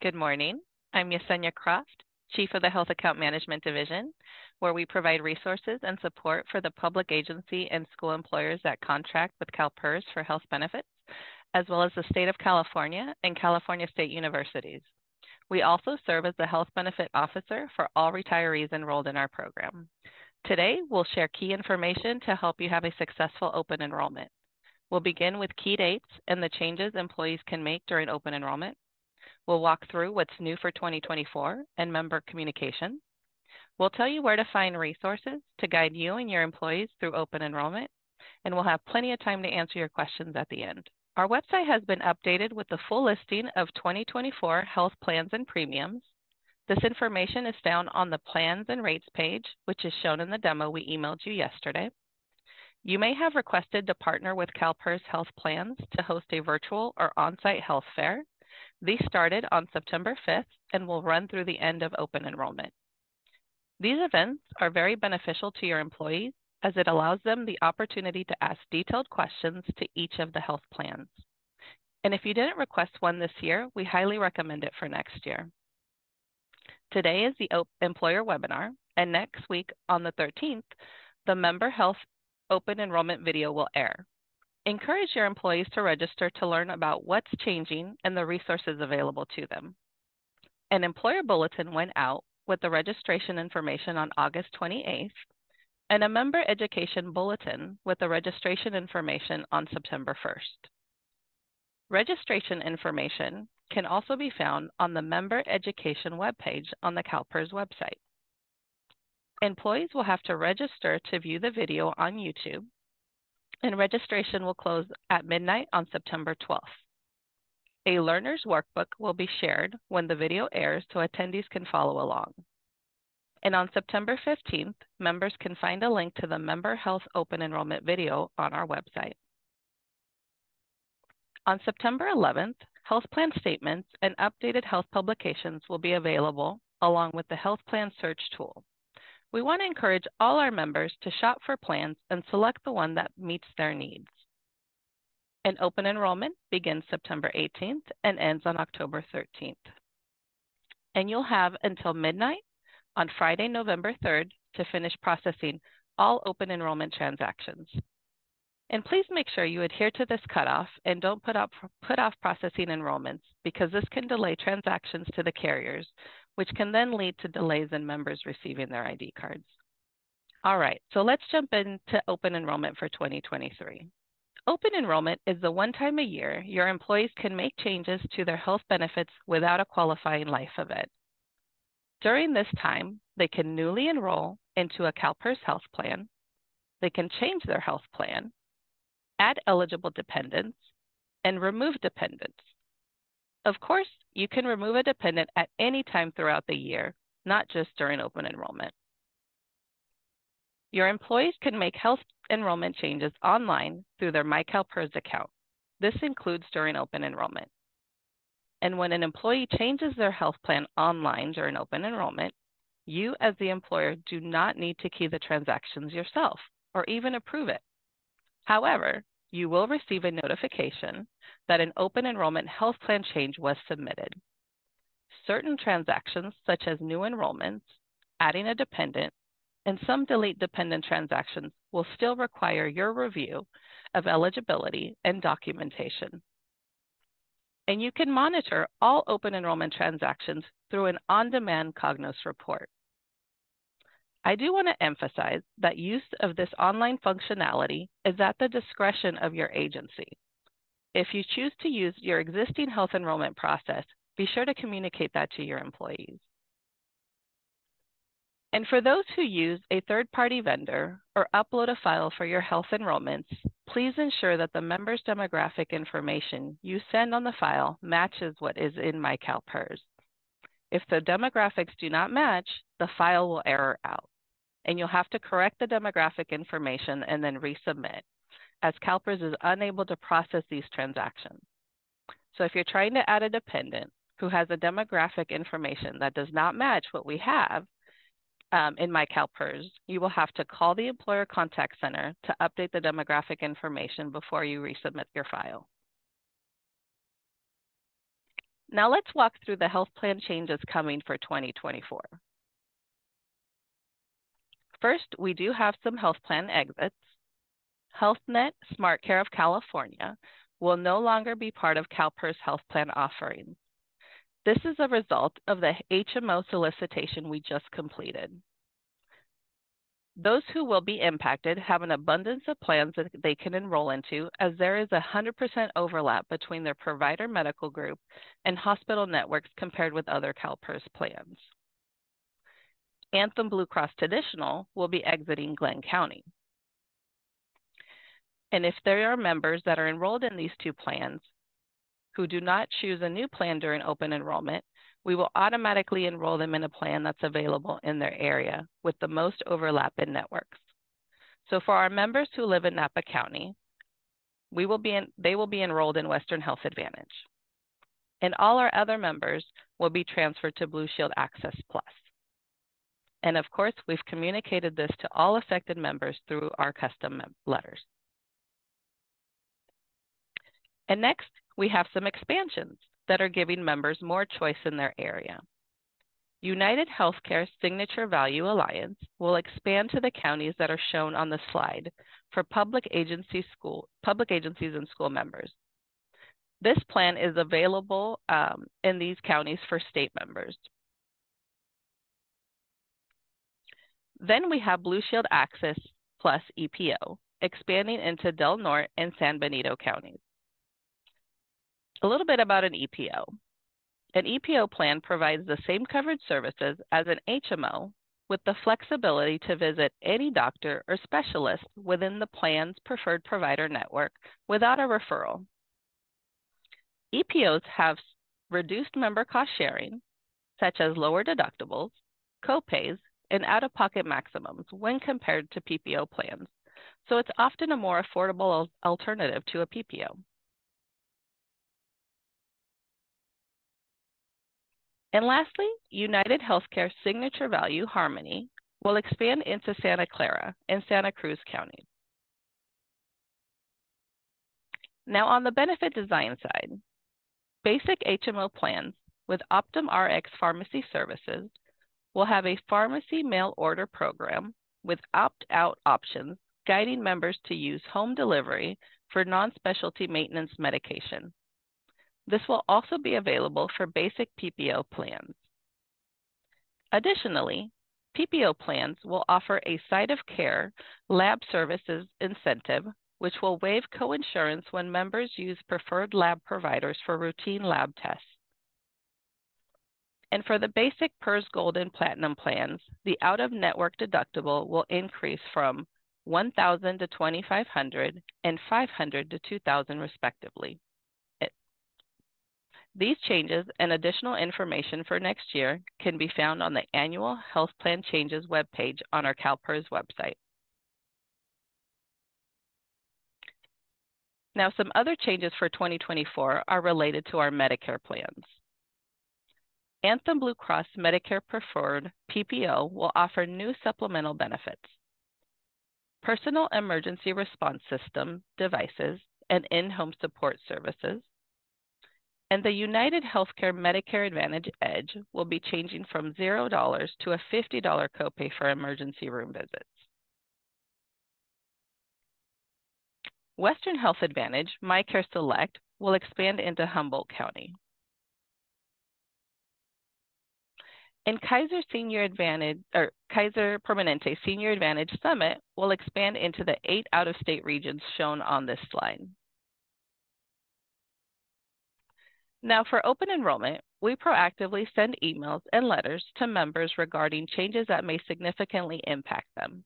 Good morning. I'm Yesenia Croft, Chief of the Health Account Management Division, where we provide resources and support for the public agency and school employers that contract with CalPERS for health benefits, as well as the state of California and California State Universities. We also serve as the health benefit officer for all retirees enrolled in our program. Today, we'll share key information to help you have a successful open enrollment. We'll begin with key dates and the changes employees can make during open enrollment. We'll walk through what's new for 2024 and member communication. We'll tell you where to find resources to guide you and your employees through open enrollment, and we'll have plenty of time to answer your questions at the end. Our website has been updated with the full listing of 2024 health plans and premiums. This information is found on the plans and rates page, which is shown in the demo we emailed you yesterday. You may have requested to partner with CalPERS Health Plans to host a virtual or on-site health fair. These started on September 5th and will run through the end of open enrollment. These events are very beneficial to your employees as it allows them the opportunity to ask detailed questions to each of the health plans. And if you didn't request one this year, we highly recommend it for next year. Today is the employer webinar, and next week on the 13th, the member health open enrollment video will air. Encourage your employees to register to learn about what's changing and the resources available to them. An employer bulletin went out with the registration information on August 28th, and a member education bulletin with the registration information on September 1st. Registration information can also be found on the member education webpage on the CalPERS website. Employees will have to register to view the video on YouTube, and registration will close at midnight on September 12th. A learner's workbook will be shared when the video airs so attendees can follow along. And on September 15th, members can find a link to the Member Health Open Enrollment video on our website. On September 11th, health plan statements and updated health publications will be available along with the health plan search tool. We want to encourage all our members to shop for plans and select the one that meets their needs. An open enrollment begins September 18th and ends on October 13th. And you'll have until midnight on Friday, November 3rd to finish processing all open enrollment transactions. And please make sure you adhere to this cutoff and don't put off processing enrollments, because this can delay transactions to the carriers, which can then lead to delays in members receiving their ID cards. All right, so let's jump into open enrollment for 2023. Open enrollment is the one time a year your employees can make changes to their health benefits without a qualifying life event. During this time, they can newly enroll into a CalPERS health plan, they can change their health plan, add eligible dependents, and remove dependents. Of course, you can remove a dependent at any time throughout the year, not just during open enrollment. Your employees can make health enrollment changes online through their MyCalPERS account. This includes during open enrollment. And when an employee changes their health plan online during open enrollment, you as the employer do not need to key the transactions yourself or even approve it. However, you will receive a notification that an open enrollment health plan change was submitted. Certain transactions, such as new enrollments, adding a dependent, and some delete dependent transactions will still require your review of eligibility and documentation. And you can monitor all open enrollment transactions through an on-demand Cognos report. I do want to emphasize that use of this online functionality is at the discretion of your agency. If you choose to use your existing health enrollment process, be sure to communicate that to your employees. And for those who use a third-party vendor or upload a file for your health enrollments, please ensure that the member's demographic information you send on the file matches what is in MyCalPERS. If the demographics do not match, the file will error out, and you'll have to correct the demographic information and then resubmit, as CalPERS is unable to process these transactions. So if you're trying to add a dependent who has a demographic information that does not match what we have in MyCalPERS, you will have to call the Employer Contact Center to update the demographic information before you resubmit your file. Now let's walk through the health plan changes coming for 2024. First, we do have some health plan exits. HealthNet SmartCare of California will no longer be part of CalPERS health plan offerings. This is a result of the HMO solicitation we just completed. Those who will be impacted have an abundance of plans that they can enroll into, as there is 100% overlap between their provider medical group and hospital networks compared with other CalPERS plans. Anthem Blue Cross Traditional will be exiting Glenn County. And if there are members that are enrolled in these two plans who do not choose a new plan during open enrollment, we will automatically enroll them in a plan that's available in their area with the most overlap in networks. So for our members who live in Napa County, they will be enrolled in Western Health Advantage. And all our other members will be transferred to Blue Shield Access Plus. And of course, we've communicated this to all affected members through our custom letters. And next, we have some expansions that are giving members more choice in their area. United Healthcare Signature Value Alliance will expand to the counties that are shown on the slide for public agencies and school members. This plan is available in these counties for state members. Then we have Blue Shield Access Plus EPO, expanding into Del Norte and San Benito counties. A little bit about an EPO. An EPO plan provides the same coverage services as an HMO with the flexibility to visit any doctor or specialist within the plan's preferred provider network without a referral. EPOs have reduced member cost sharing, such as lower deductibles, copays, and out-of-pocket maximums when compared to PPO plans, so it's often a more affordable alternative to a PPO. And lastly, United Healthcare Signature Value Harmony will expand into Santa Clara and Santa Cruz counties. Now on the benefit design side, basic HMO plans with Optum Rx pharmacy services will have a pharmacy mail order program with opt-out options guiding members to use home delivery for non-specialty maintenance medication. This will also be available for basic PPO plans. Additionally, PPO plans will offer a site of care lab services incentive, which will waive coinsurance when members use preferred lab providers for routine lab tests. And for the basic PERS Gold and Platinum plans, the out-of-network deductible will increase from $1,000 to $2,500 and $500 to $2,000 respectively. These changes and additional information for next year can be found on the Annual Health Plan Changes webpage on our CalPERS website. Now, some other changes for 2024 are related to our Medicare plans. Anthem Blue Cross Medicare Preferred PPO will offer new supplemental benefits. Personal Emergency Response System devices and in-home support services. And the United Healthcare Medicare Advantage Edge will be changing from $0 to a $50 copay for emergency room visits. Western Health Advantage MyCare Select will expand into Humboldt County. And Kaiser Permanente Senior Advantage Summit will expand into the 8 out-of-state regions shown on this slide. Now for open enrollment, we proactively send emails and letters to members regarding changes that may significantly impact them.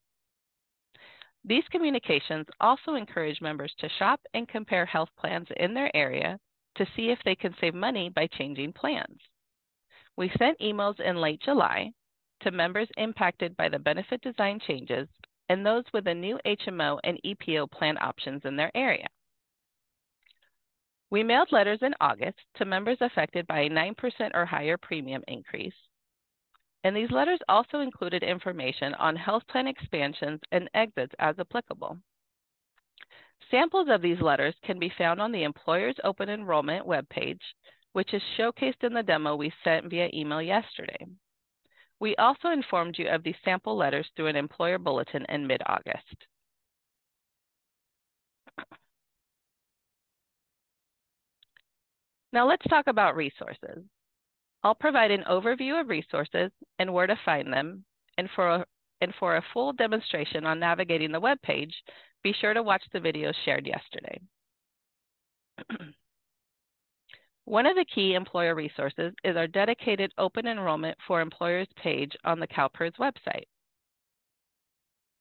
These communications also encourage members to shop and compare health plans in their area to see if they can save money by changing plans. We sent emails in late July to members impacted by the benefit design changes and those with a new HMO and EPO plan options in their area. We mailed letters in August to members affected by a 9% or higher premium increase. And these letters also included information on health plan expansions and exits as applicable. Samples of these letters can be found on the Employers Open Enrollment webpage, which is showcased in the demo we sent via email yesterday. We also informed you of these sample letters through an employer bulletin in mid-August. Now let's talk about resources. I'll provide an overview of resources and where to find them, and for a full demonstration on navigating the web page, be sure to watch the videos shared yesterday. One of the key employer resources is our dedicated Open Enrollment for Employers page on the CalPERS website.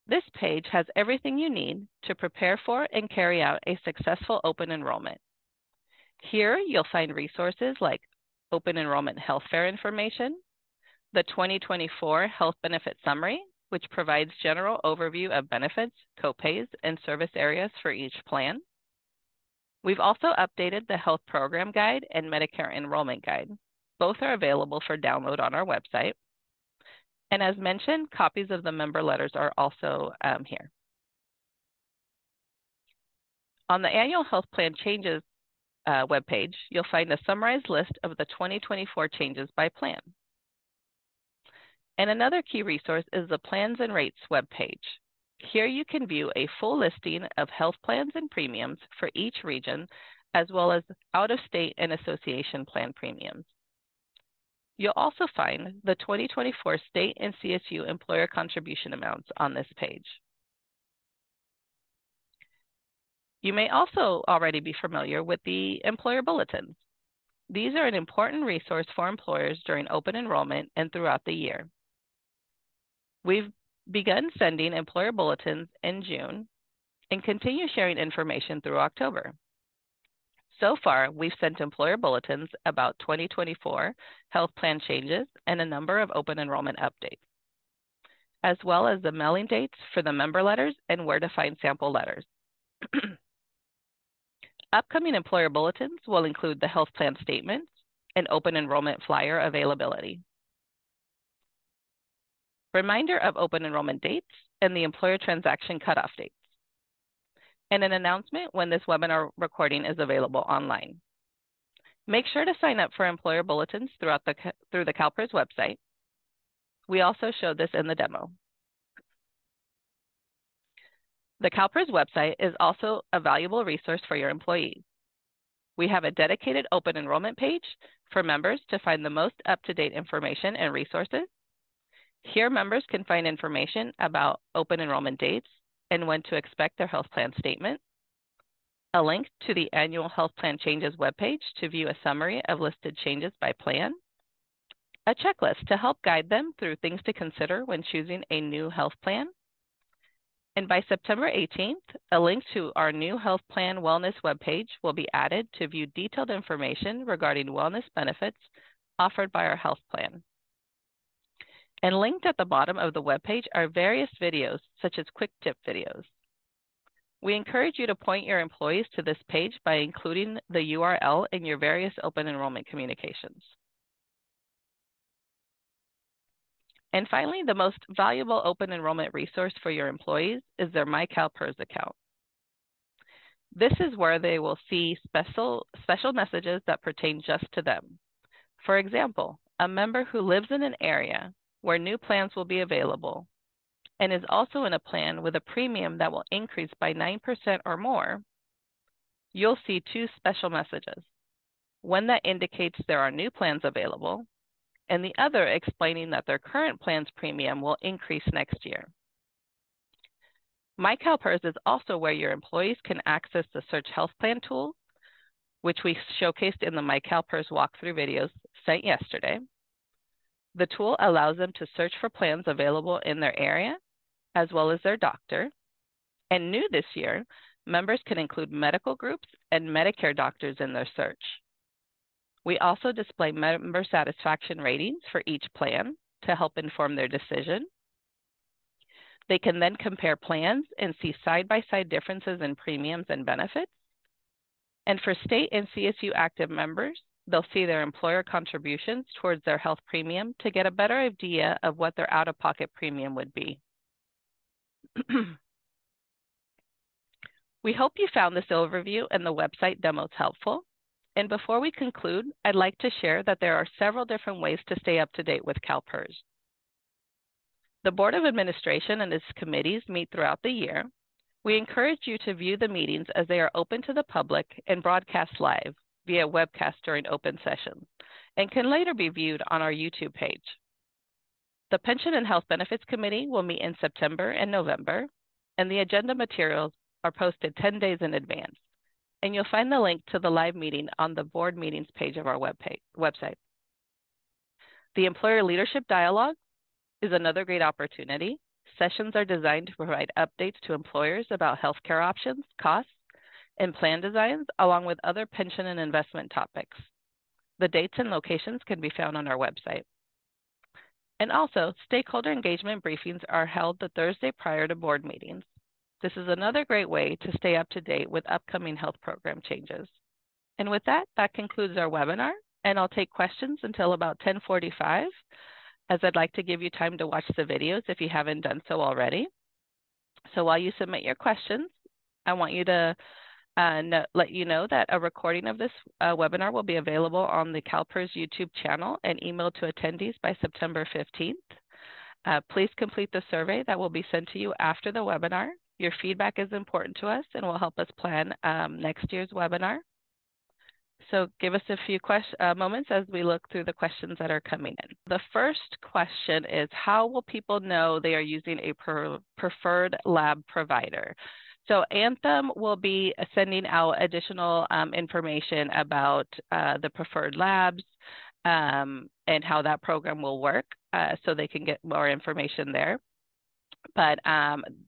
This page has everything you need to prepare for and carry out a successful open enrollment. Here, you'll find resources like Open Enrollment Health Fair information, the 2024 Health Benefit Summary, which provides general overview of benefits, copays, and service areas for each plan. We've also updated the Health Program Guide and Medicare Enrollment Guide. Both are available for download on our website. And as mentioned, copies of the member letters are also here. On the Annual Health Plan Changes webpage, you'll find a summarized list of the 2024 changes by plan. And another key resource is the Plans and Rates webpage. Here you can view a full listing of health plans and premiums for each region, as well as out-of-state and association plan premiums. You'll also find the 2024 state and CSU employer contribution amounts on this page. You may also already be familiar with the employer bulletins. These are an important resource for employers during open enrollment and throughout the year. We've begun sending employer bulletins in June and continue sharing information through October. So far, we've sent employer bulletins about 2024 health plan changes and a number of open enrollment updates, as well as the mailing dates for the member letters and where to find sample letters. Upcoming employer bulletins will include the health plan statements and open enrollment flyer availability. Reminder of open enrollment dates and the employer transaction cutoff dates, and an announcement when this webinar recording is available online. Make sure to sign up for employer bulletins through the CalPERS website. We also showed this in the demo. The CalPERS website is also a valuable resource for your employees. We have a dedicated open enrollment page for members to find the most up-to-date information and resources. Here, members can find information about open enrollment dates and when to expect their health plan statement, a link to the Annual Health Plan Changes webpage to view a summary of listed changes by plan, a checklist to help guide them through things to consider when choosing a new health plan, and by September 18th, a link to our new health plan wellness webpage will be added to view detailed information regarding wellness benefits offered by our health plan. And linked at the bottom of the webpage are various videos, such as quick tip videos. We encourage you to point your employees to this page by including the URL in your various open enrollment communications. And finally, the most valuable open enrollment resource for your employees is their MyCalPERS account. This is where they will see special messages that pertain just to them. For example, a member who lives in an area where new plans will be available and is also in a plan with a premium that will increase by 9% or more, you'll see two special messages. One that indicates there are new plans available, and the other explaining that their current plan's premium will increase next year. MyCalPERS is also where your employees can access the Search Health Plan tool, which we showcased in the MyCalPERS walkthrough videos sent yesterday. The tool allows them to search for plans available in their area, as well as their doctor. And new this year, members can include medical groups and Medicare doctors in their search. We also display member satisfaction ratings for each plan to help inform their decision. They can then compare plans and see side-by-side differences in premiums and benefits. And for state and CSU active members, they'll see their employer contributions towards their health premium to get a better idea of what their out-of-pocket premium would be. We hope you found this overview and the website demos helpful. And before we conclude, I'd like to share that there are several different ways to stay up to date with CalPERS. The Board of Administration and its committees meet throughout the year. We encourage you to view the meetings as they are open to the public and broadcast live via webcast during open sessions, and can later be viewed on our YouTube page. The Pension and Health Benefits Committee will meet in September and November, and the agenda materials are posted 10 days in advance. And you'll find the link to the live meeting on the board meetings page of our website. The Employer Leadership Dialogue is another great opportunity. Sessions are designed to provide updates to employers about healthcare options, costs, and plan designs, along with other pension and investment topics. The dates and locations can be found on our website. And also, stakeholder engagement briefings are held the Thursday prior to board meetings. This is another great way to stay up to date with upcoming health program changes. And with that, that concludes our webinar, and I'll take questions until about 10:45, as I'd like to give you time to watch the videos if you haven't done so already. So while you submit your questions, I want you to let you know that a recording of this webinar will be available on the CalPERS YouTube channel and emailed to attendees by September 15th. Please complete the survey that will be sent to you after the webinar. Your feedback is important to us and will help us plan next year's webinar. So give us a few moments as we look through the questions that are coming in. The first question is, how will people know they are using a preferred lab provider? So Anthem will be sending out additional information about the preferred labs and how that program will work, so they can get more information there. But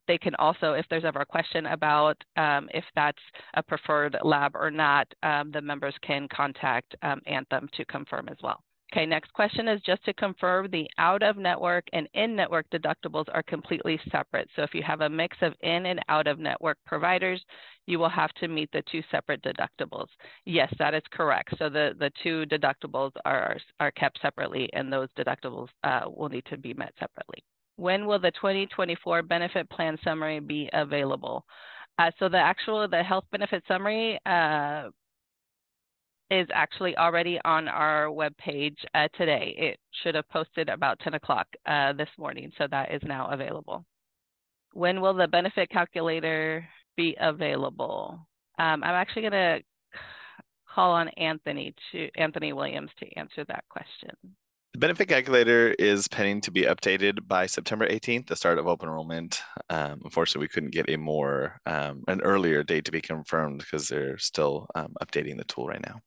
they can also, if there's ever a question about if that's a preferred lab or not, the members can contact Anthem to confirm as well. Okay, next question is just to confirm the out-of-network and in-network deductibles are completely separate. So if you have a mix of in and out-of-network providers, you will have to meet the two separate deductibles. Yes, that is correct. So the two deductibles are kept separately, and those deductibles will need to be met separately. When will the 2024 benefit plan summary be available? So the health benefit summary is actually already on our webpage today. It should have posted about 10 o'clock this morning, so that is now available. When will the benefit calculator be available? I'm actually going to call on Anthony Williams to answer that question. The benefit calculator is pending to be updated by September 18th, the start of open enrollment. Unfortunately, we couldn't get an earlier date to be confirmed because they're still updating the tool right now.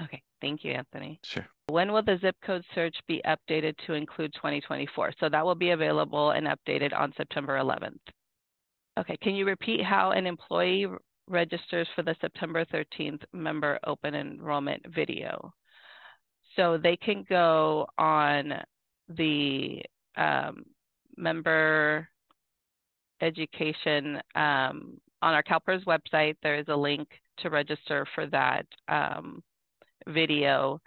Okay, thank you, Anthony. Sure. When will the zip code search be updated to include 2024? So that will be available and updated on September 11th. Okay, can you repeat how an employee registers for the September 13th member open enrollment video? So they can go on the member education, on our CalPERS website, there is a link to register for that video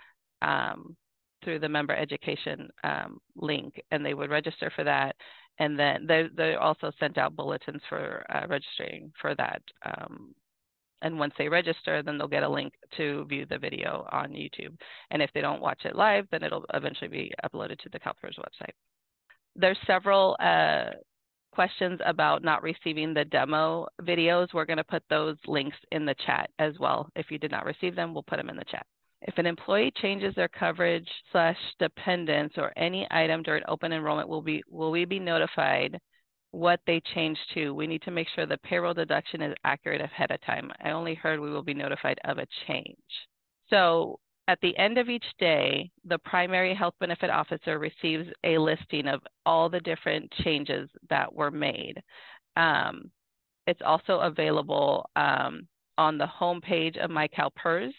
through the member education link, and they would register for that. And then they also sent out bulletins for registering for that. And once they register, then they'll get a link to view the video on YouTube. And if they don't watch it live, then it'll eventually be uploaded to the CalPERS website. There's several questions about not receiving the demo videos. We're going to put those links in the chat as well. If you did not receive them, we'll put them in the chat. If an employee changes their coverage/dependence or any item during open enrollment, will we be notified what they changed to? We need to make sure the payroll deduction is accurate ahead of time. I only heard we will be notified of a change. So at the end of each day, the primary health benefit officer receives a listing of all the different changes that were made. It's also available on the home page of My CalPERS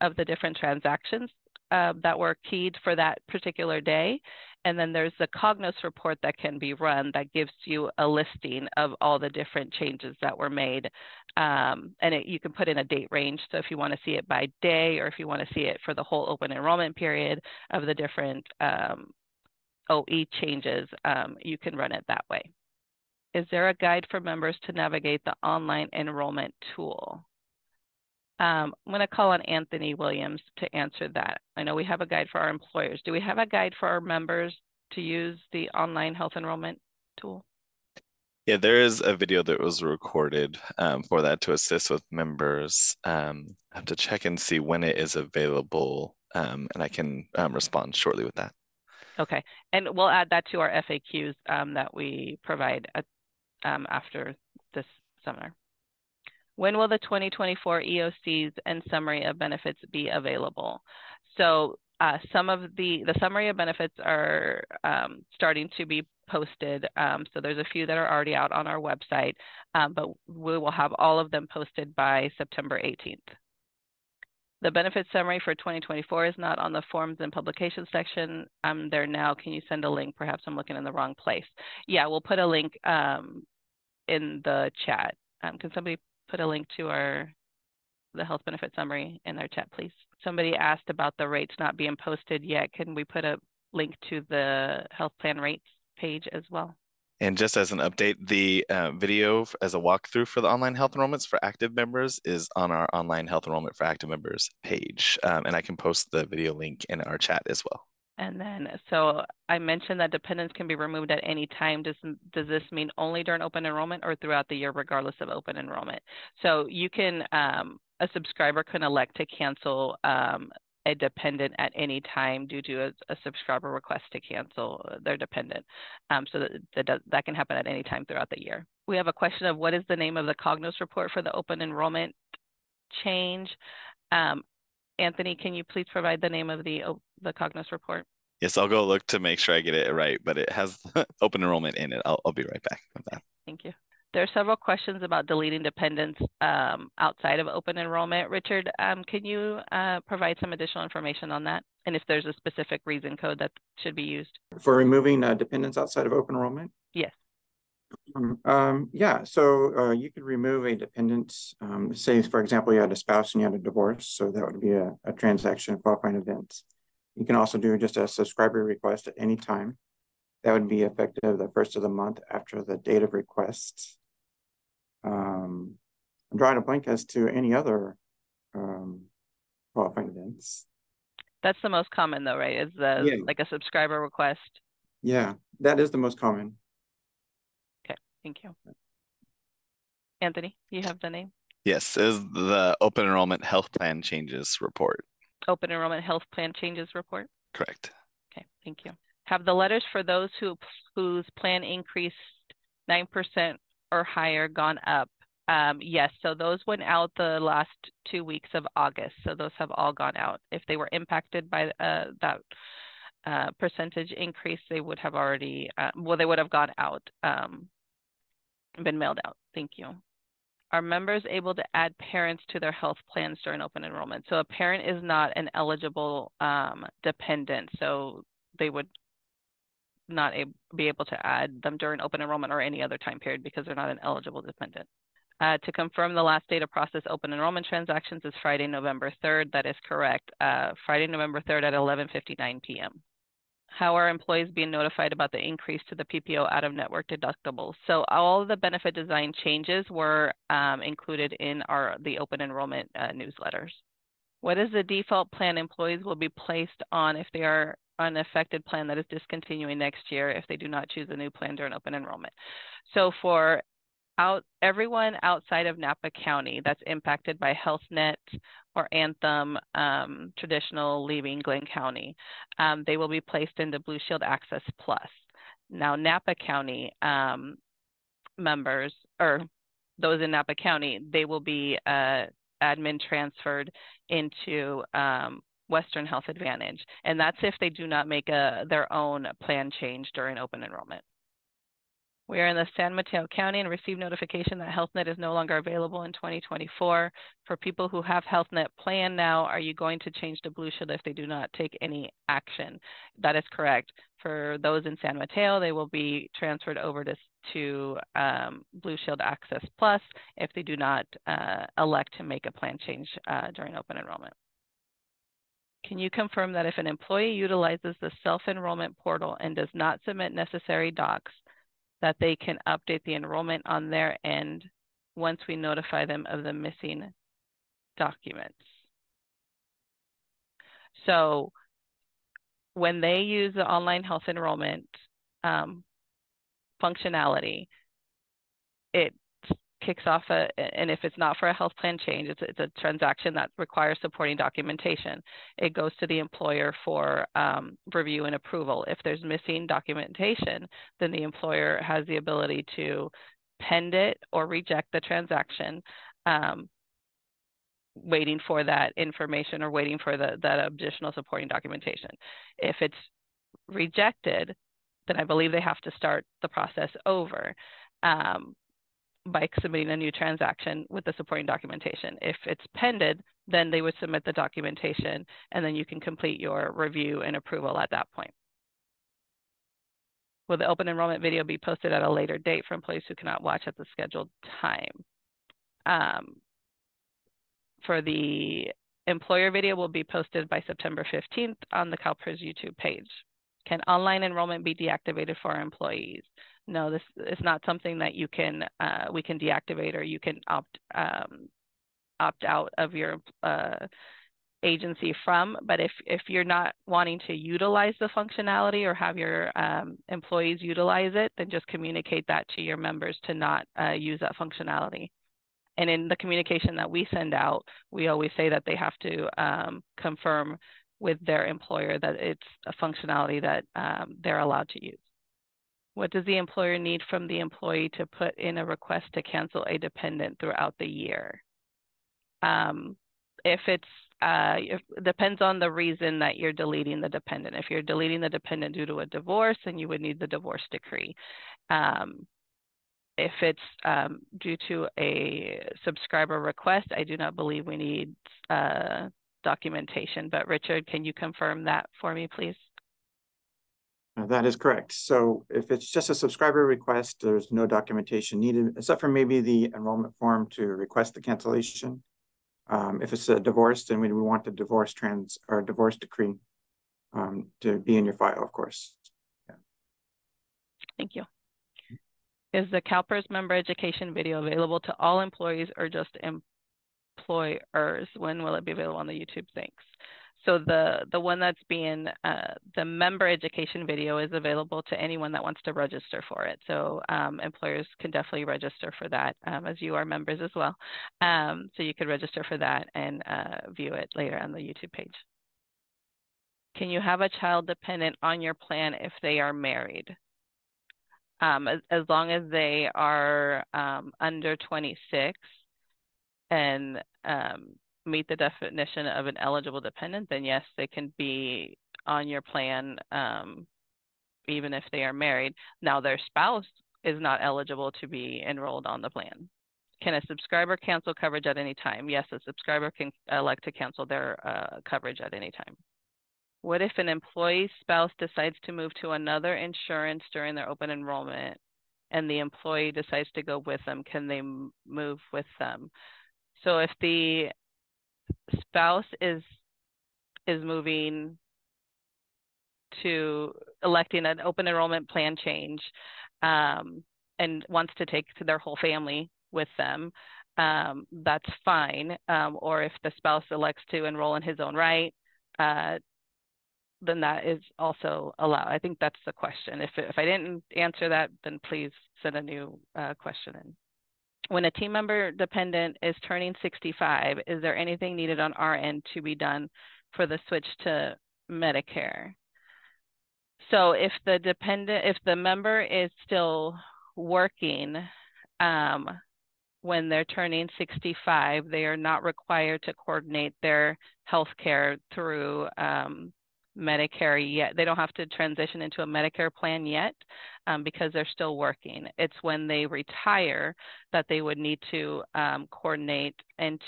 of the different transactions that were keyed for that particular day. And then there's the Cognos report that can be run that gives you a listing of all the different changes that were made. And you can put in a date range. So if you want to see it by day, or if you want to see it for the whole open enrollment period of the different OE changes, you can run it that way. Is there a guide for members to navigate the online enrollment tool? I'm going to call on Anthony Williams to answer that. I know we have a guide for our employers. Do we have a guide for our members to use the online health enrollment tool? Yeah, there is a video that was recorded for that to assist with members. I have to check and see when it is available, and I can respond shortly with that. Okay, and we'll add that to our FAQs that we provide after this seminar. When will the 2024 EOCs and summary of benefits be available? So some of the summary of benefits are starting to be posted. So there's a few that are already out on our website, but we will have all of them posted by September 18th. The benefit summary for 2024 is not on the forms and publications section. I'm there now. Can you send a link? Perhaps I'm looking in the wrong place. Yeah, we'll put a link in the chat. Can somebody put a link to the health benefit summary in our chat, please? Somebody asked about the rates not being posted yet. Can we put a link to the health plan rates page as well? And just as an update, the video as a walkthrough for the online health enrollments for active members is on our online health enrollment for active members page. And I can post the video link in our chat as well. And then, so I mentioned that dependents can be removed at any time. Does this mean only during open enrollment or throughout the year, regardless of open enrollment? So you can, a subscriber can elect to cancel a dependent at any time due to a subscriber request to cancel their dependent. So that can happen at any time throughout the year. We have a question of what is the name of the Cognos report for the open enrollment change? Anthony, can you please provide the name of the Cognos report? Yes, I'll go look to make sure I get it right, but it has open enrollment in it. I'll be right back with that. Thank you. There are several questions about deleting dependents outside of open enrollment. Richard, can you provide some additional information on that? And if there's a specific reason code that should be used? For removing dependents outside of open enrollment? Yes. Yeah, so you could remove a dependent, say, for example, you had a spouse and you had a divorce, so that would be a transaction qualifying event. You can also do just a subscriber request at any time. That would be effective the first of the month after the date of request. I'm drawing a blank as to any other qualifying events. That's the most common though, right? Is like a subscriber request? Yeah, that is the most common. Okay, thank you. Anthony, you have the name? Yes, is the open enrollment health plan changes report. Open enrollment health plan changes report? Correct. Okay, thank you. Have the letters for those whose plan increased 9% or higher gone up? Yes, so those went out the last 2 weeks of August. So those have all gone out. If they were impacted by that percentage increase, they would have already, they would have gone out, been mailed out. Thank you. Are members able to add parents to their health plans during open enrollment? So a parent is not an eligible dependent, so they would not be able to add them during open enrollment or any other time period because they're not an eligible dependent. To confirm the last day to process open enrollment transactions is Friday, November 3rd. That is correct. Friday, November 3rd at 11:59 p.m. How are employees being notified about the increase to the PPO out-of-network deductibles? So all of the benefit design changes were included in the open enrollment newsletters. What is the default plan employees will be placed on if they are on an affected plan that is discontinuing next year if they do not choose a new plan during open enrollment? So for everyone outside of Napa County that's impacted by HealthNet or Anthem, traditional leaving Glenn County, they will be placed into Blue Shield Access Plus. Now, Napa County members, or those in Napa County, they will be admin transferred into Western Health Advantage. And that's if they do not make their own plan change during open enrollment. We are in the San Mateo County and received notification that HealthNet is no longer available in 2024. For people who have HealthNet plan now, are you going to change to Blue Shield if they do not take any action? That is correct. For those in San Mateo, they will be transferred over to Blue Shield Access Plus if they do not elect to make a plan change during open enrollment. Can you confirm that if an employee utilizes the self-enrollment portal and does not submit necessary docs, that they can update the enrollment on their end once we notify them of the missing documents. So when they use the online health enrollment functionality, it kicks off and if it's not for a health plan change, it's a transaction that requires supporting documentation. It goes to the employer for review and approval. If there's missing documentation, then the employer has the ability to pend it or reject the transaction, waiting for that information or waiting for that additional supporting documentation. If it's rejected, then I believe they have to start the process over by submitting a new transaction with the supporting documentation. If it's pended, then they would submit the documentation, and then you can complete your review and approval at that point. Will the open enrollment video be posted at a later date for employees who cannot watch at the scheduled time? For the employer video will be posted by September 15th on the CalPERS YouTube page. Can online enrollment be deactivated for our employees? No, this is not something that you can we can deactivate, or you can opt out of your agency from. But if you're not wanting to utilize the functionality or have your employees utilize it, then just communicate that to your members to not use that functionality. And in the communication that we send out, we always say that they have to confirm with their employer that it's a functionality that they're allowed to use. What does the employer need from the employee to put in a request to cancel a dependent throughout the year? If it depends on the reason that you're deleting the dependent. If you're deleting the dependent due to a divorce, then you would need the divorce decree. If it's due to a subscriber request, I do not believe we need documentation. But Richard, can you confirm that for me, please? That is correct. So if it's just a subscriber request, there's no documentation needed, except for maybe the enrollment form to request the cancellation. If it's a divorce, then we want the divorce decree to be in your file, of course. Yeah. Thank you. Is the CalPERS member education video available to all employees or just employers? When will it be available on the YouTube? Thanks. So the one that's being, the member education video is available to anyone that wants to register for it. So employers can definitely register for that, as you are members as well. So you could register for that and view it later on the YouTube page. Can you have a child dependent on your plan if they are married? As long as they are under 26 and meet the definition of an eligible dependent, then yes, they can be on your plan even if they are married. Now their spouse is not eligible to be enrolled on the plan. Can a subscriber cancel coverage at any time? Yes, a subscriber can elect to cancel their coverage at any time. What if an employee's spouse decides to move to another insurance during their open enrollment and the employee decides to go with them? Can they move with them? So if the spouse is moving to electing an open enrollment plan change and wants to take their whole family with them, that's fine. Or if the spouse elects to enroll in his own right, then that is also allowed. I think that's the question. If I didn't answer that, then please send a new question in. When a team member dependent is turning 65, is there anything needed on our end to be done for the switch to Medicare? So if the member is still working when they're turning 65, they are not required to coordinate their health care through Medicare yet. They don't have to transition into a Medicare plan yet because they're still working. It's when they retire that they would need to coordinate and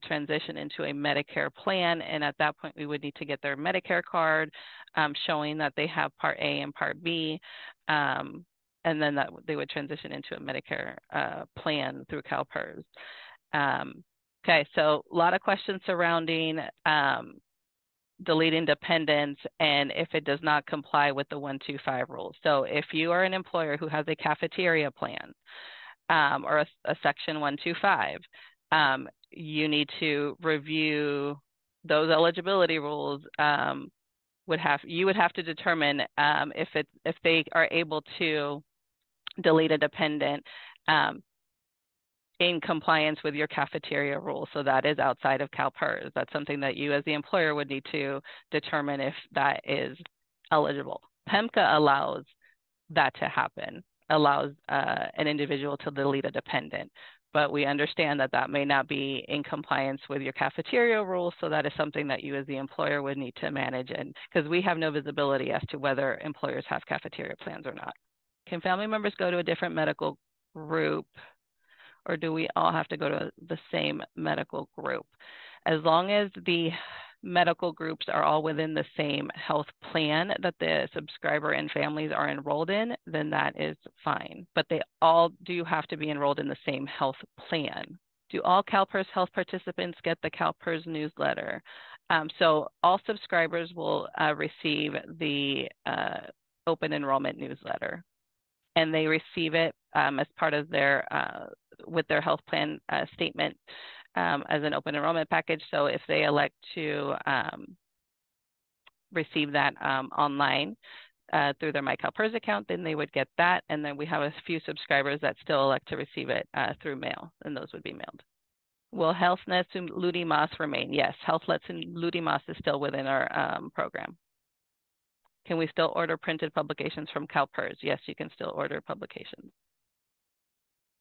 transition into a Medicare plan. And at that point, we would need to get their Medicare card showing that they have Part A and Part B. And then that they would transition into a Medicare plan through CalPERS. Okay, so a lot of questions surrounding deleting dependents and if it does not comply with the 125 rules. So if you are an employer who has a cafeteria plan or a section 125, you need to review those eligibility rules. You would have to determine if they are able to delete a dependent in compliance with your cafeteria rules. So that is outside of CalPERS. That's something that you as the employer would need to determine if that is eligible. PEMCA allows that to happen, allows an individual to delete a dependent. But we understand that that may not be in compliance with your cafeteria rules, so that is something that you as the employer would need to manage, and because we have no visibility as to whether employers have cafeteria plans or not. Can family members go to a different medical group, or do we all have to go to the same medical group? As long as the medical groups are all within the same health plan that the subscriber and families are enrolled in, then that is fine. But they all do have to be enrolled in the same health plan. Do all CalPERS health participants get the CalPERS newsletter? So all subscribers will receive the Open Enrollment newsletter, and they receive it as part of their with their health plan statement as an open enrollment package. So if they elect to receive that online through their MyCalPERS account, then they would get that. And then we have a few subscribers that still elect to receive it through mail, and those would be mailed. Will HealthNets and LUDIMAS remain? Yes, HealthNets and LUDIMAS is still within our program. Can we still order printed publications from CalPERS? Yes, you can still order publications.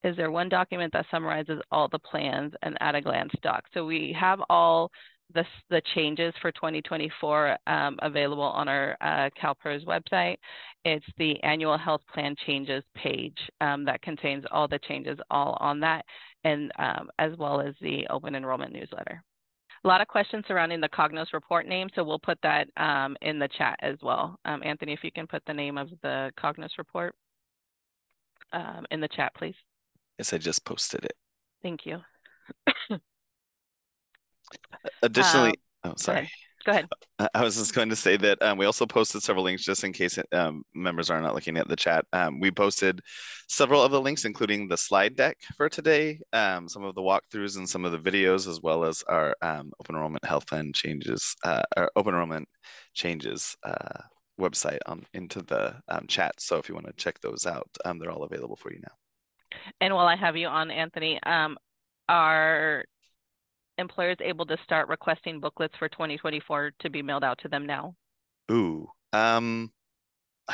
Is there one document that summarizes all the plans and at a glance doc? So we have all the changes for 2024 available on our CalPERS website. It's the annual health plan changes page that contains all the changes all on that, and as well as the open enrollment newsletter. A lot of questions surrounding the Cognos report name, so we'll put that in the chat as well. Anthony, if you can put the name of the Cognos report in the chat, please. Yes, I just posted it. Thank you. Additionally, oh, sorry. Go ahead. I was just going to say that we also posted several links just in case members are not looking at the chat. We posted several of the links, including the slide deck for today, some of the walkthroughs and some of the videos, as well as our Open Enrollment Health Plan changes, our Open Enrollment changes website into the chat. So if you want to check those out, they're all available for you now. And while I have you on, Anthony, are employers able to start requesting booklets for 2024 to be mailed out to them now? Ooh, I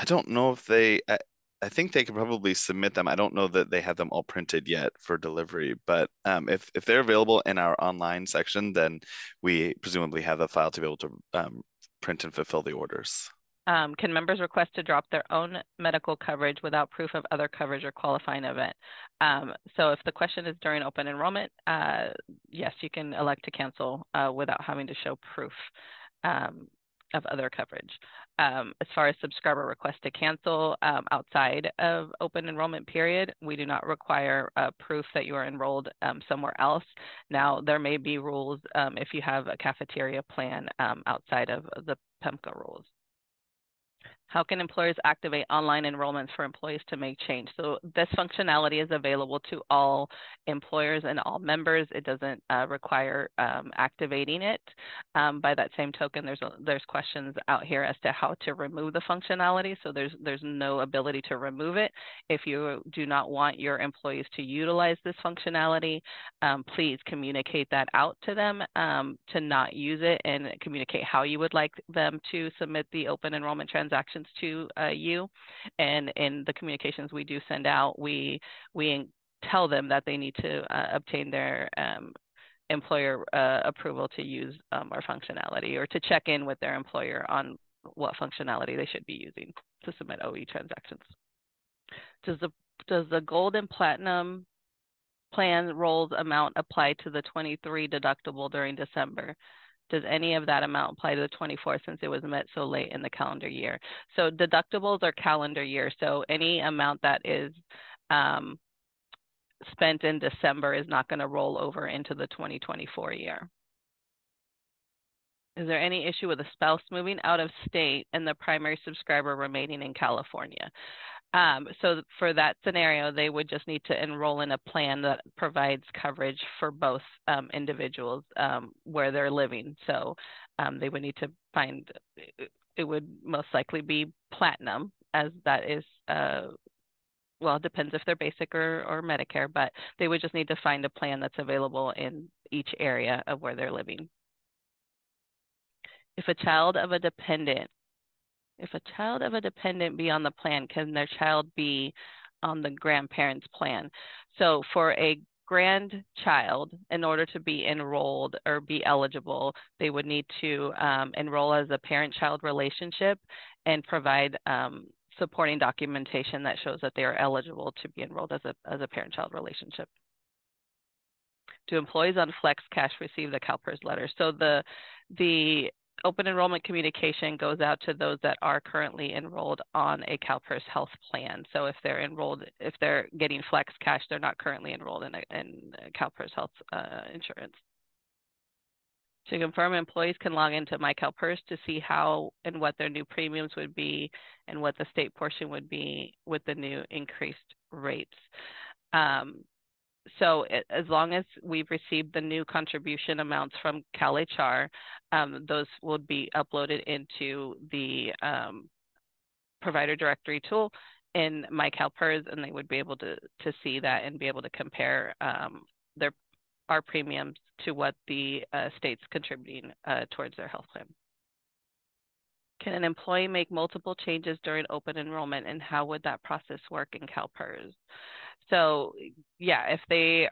don't know if I think they could probably submit them. I don't know that they have them all printed yet for delivery, but if they're available in our online section, then we presumably have the file to be able to print and fulfill the orders. Can members request to drop their own medical coverage without proof of other coverage or qualifying event? So if the question is during open enrollment, yes, you can elect to cancel without having to show proof of other coverage. As far as subscriber request to cancel outside of open enrollment period, we do not require proof that you are enrolled somewhere else. Now, there may be rules if you have a cafeteria plan outside of the PEMCA rules. How can employers activate online enrollments for employees to make change? So this functionality is available to all employers and all members. It doesn't require activating it. By that same token, there's questions out here as to how to remove the functionality. So there's no ability to remove it. If you do not want your employees to utilize this functionality, please communicate that out to them to not use it, and communicate how you would like them to submit the open enrollment transactions to you. And in the communications we do send out, we tell them that they need to obtain their employer approval to use our functionality, or to check in with their employer on what functionality they should be using to submit OE transactions. Does the gold and platinum plan rolls amount apply to the 23 deductible during December? Does any of that amount apply to the 24 since it was met so late in the calendar year? So deductibles are calendar year. So any amount that is spent in December is not going to roll over into the 2024 year. Is there any issue with a spouse moving out of state and the primary subscriber remaining in California? So for that scenario, they would just need to enroll in a plan that provides coverage for both individuals where they're living. So they would need to find, it would most likely be Platinum, as that is, well, it depends if they're basic or Medicare, but they would just need to find a plan that's available in each area of where they're living. If a child of a dependent be on the plan, can their child be on the grandparent's plan? So for a grandchild, in order to be enrolled or be eligible, they would need to enroll as a parent-child relationship and provide supporting documentation that shows that they are eligible to be enrolled as a parent-child relationship. Do employees on Flex Cash receive the CalPERS letter? So the open enrollment communication goes out to those that are currently enrolled on a CalPERS health plan. So if they're getting Flex Cash, they're not currently enrolled in CalPERS health insurance. To confirm, employees can log into MyCalPERS to see how and what their new premiums would be and what the state portion would be with the new increased rates. So as long as we've received the new contribution amounts from CalHR, those will be uploaded into the provider directory tool in MyCalPERS, and they would be able to see that and be able to compare our premiums to what the state's contributing towards their health plan. Can an employee make multiple changes during open enrollment, and how would that process work in CalPERS? So yeah, if they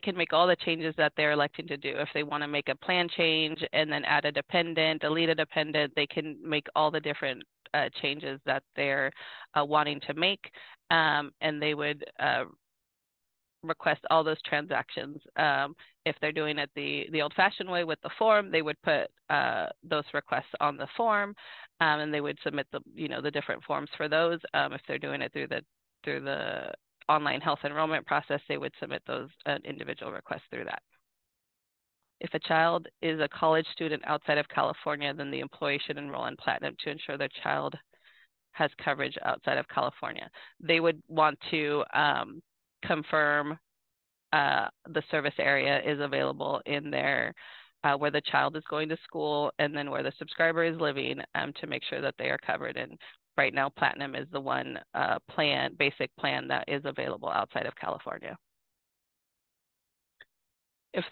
can make all the changes that they're electing to do. If they want to make a plan change and then add a dependent, delete a dependent, they can make all the different changes that they're wanting to make, and they would request all those transactions. If they're doing it the old-fashioned way with the form, they would put those requests on the form, and they would submit the different forms for those. If they're doing it through the online health enrollment process, they would submit those individual requests through that. If a child is a college student outside of California, then the employee should enroll in Platinum to ensure their child has coverage outside of California. They would want to confirm the service area is available in their where the child is going to school, and then where the subscriber is living, to make sure that they are covered. And right now, Platinum is the one basic plan that is available outside of California. If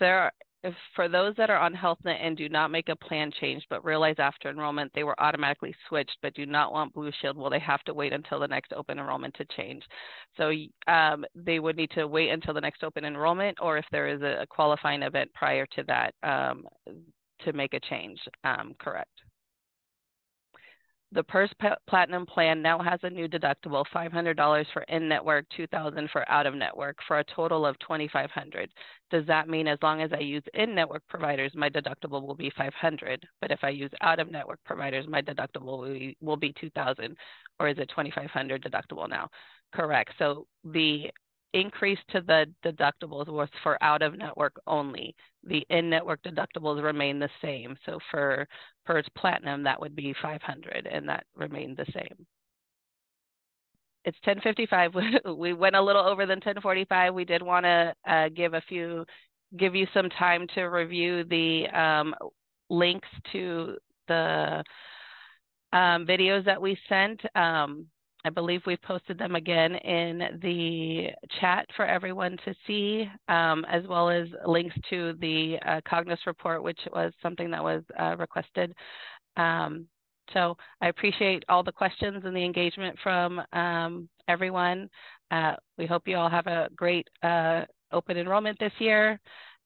for those that are on HealthNet and do not make a plan change, but realize after enrollment they were automatically switched, but do not want Blue Shield, will they have to wait until the next open enrollment to change? So they would need to wait until the next open enrollment, or if there is a qualifying event prior to that, to make a change, correct. The PERS Platinum plan now has a new deductible, $500 for in-network, $2,000 for out-of-network, for a total of $2,500. Does that mean as long as I use in-network providers, my deductible will be $500, but if I use out-of-network providers, my deductible will be $2,000, or is it $2,500 deductible now? Correct. So the increase to the deductibles was for out-of-network only. The in-network deductibles remain the same. So for PERS Platinum, that would be $500, and that remained the same. It's 10:55. We went a little over than 10:45. We did want to give you some time to review the links to the videos that we sent. I believe we posted them again in the chat for everyone to see, as well as links to the Cognos report, which was something that was requested. So I appreciate all the questions and the engagement from everyone. We hope you all have a great open enrollment this year.